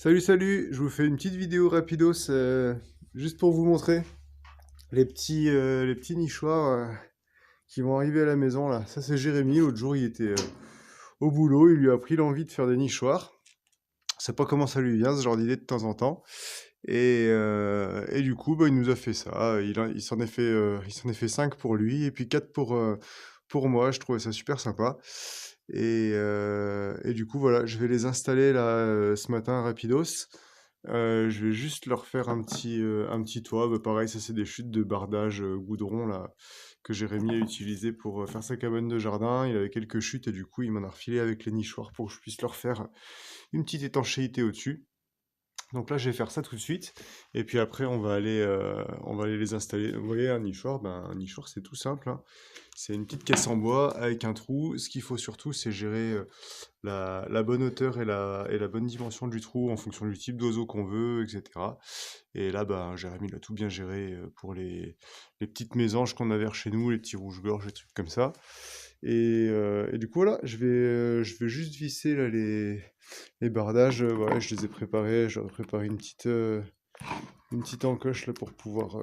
Salut, salut, je vous fais une petite vidéo rapidos, juste pour vous montrer les petits nichoirs qui vont arriver à la maison là. Ça c'est Jérémy, l'autre jour il était au boulot, il lui a pris l'envie de faire des nichoirs. Je sais pas comment ça lui vient ce genre d'idée de temps en temps. Et du coup bah, il nous a fait ça, il s'en est fait 5 pour lui et puis 4 pour moi, je trouvais ça super sympa. Et du coup voilà, je vais les installer là ce matin rapidos. Je vais juste leur faire un petit toit. Bah, pareil, ça c'est des chutes de bardage goudron là que Jérémy a utilisé pour faire sa cabane de jardin. Il avait quelques chutes et du coup il m'en a refilé avec les nichoirs pour que je puisse leur faire une petite étanchéité au-dessus. Donc là, je vais faire ça tout de suite. Et puis après, on va aller les installer. Vous voyez, un nichoir, c'est tout simple, hein. C'est une petite caisse en bois avec un trou. Ce qu'il faut surtout, c'est gérer la bonne hauteur et la bonne dimension du trou en fonction du type d'oiseau qu'on veut, etc. Et là, Jérémy l'a tout bien géré pour les petites mésanges qu'on avait chez nous, les petits rouges-gorges, des trucs comme ça. Et du coup, voilà, je vais juste visser là, les bardages. Voilà, je les ai préparés. J'aurais préparé une petite encoche là pour pouvoir.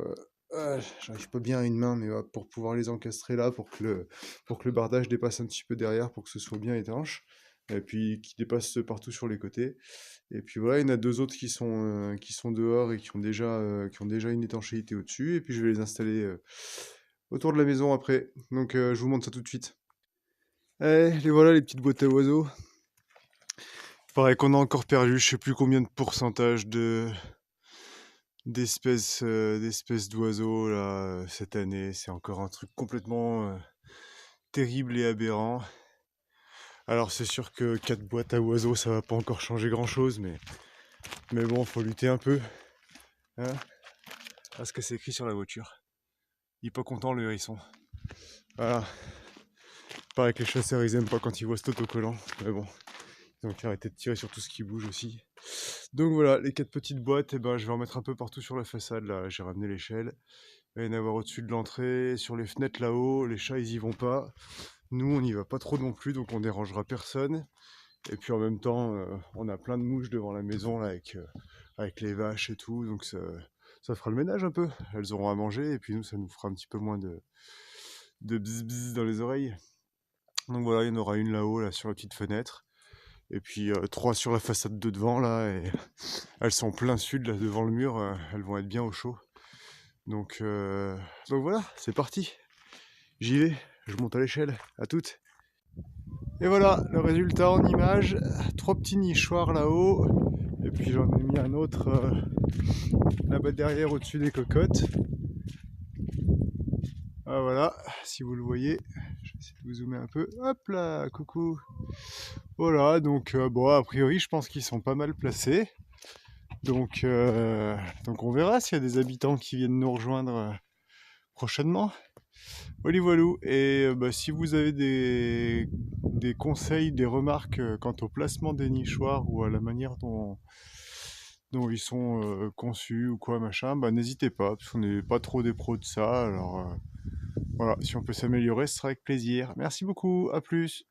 J'arrive pas bien à une main, mais voilà, pour pouvoir les encastrer là, pour que le bardage dépasse un petit peu derrière, pour que ce soit bien étanche. Et puis qui dépasse partout sur les côtés. Et puis voilà, il y en a deux autres qui sont dehors et qui ont déjà une étanchéité au-dessus. Et puis je vais les installer autour de la maison après. Donc je vous montre ça tout de suite. Les voilà les petites boîtes à oiseaux. Pareil qu'on a encore perdu, je sais plus combien de pourcentage d'espèces d'oiseaux là cette année. C'est encore un truc complètement terrible et aberrant. Alors c'est sûr que 4 boîtes à oiseaux, ça va pas encore changer grand-chose, mais bon, faut lutter un peu, hein. Ah, ce que c'est écrit sur la voiture. Il est pas content le hérisson. Voilà. Pareil que les chasseurs ils aiment pas quand ils voient cet autocollant. Mais bon, ils ont arrêté de tirer sur tout ce qui bouge aussi. Donc voilà, les 4 petites boîtes, je vais en mettre un peu partout sur la façade là. J'ai ramené l'échelle. Il va y en avoir au-dessus de l'entrée, sur les fenêtres là-haut. Les chats ils y vont pas. Nous on n'y va pas trop non plus, donc on dérangera personne. Et puis en même temps, on a plein de mouches devant la maison là avec les vaches et tout, donc ça fera le ménage un peu. Elles auront à manger et puis nous ça nous fera un petit peu moins de bzz bzz dans les oreilles. Donc voilà, il y en aura une là-haut là sur la petite fenêtre. Et puis 3 sur la façade de devant là, et elles sont plein sud là devant le mur, elles vont être bien au chaud. Donc voilà, c'est parti. J'y vais, je monte à l'échelle, à toutes. Et voilà, le résultat en image, 3 petits nichoirs là-haut, et puis j'en ai mis un autre là-bas derrière au-dessus des cocottes. Ah voilà, si vous le voyez, je vais essayer de vous zoomer un peu. Hop là, coucou. Voilà, donc bon, a priori, je pense qu'ils sont pas mal placés. Donc on verra s'il y a des habitants qui viennent nous rejoindre prochainement. Voilà, voilou. Et si vous avez des conseils, des remarques quant au placement des nichoirs ou à la manière dont ils sont conçus ou quoi, machin, n'hésitez pas, parce qu'on n'est pas trop des pros de ça. Alors voilà, si on peut s'améliorer, ce sera avec plaisir. Merci beaucoup, à plus.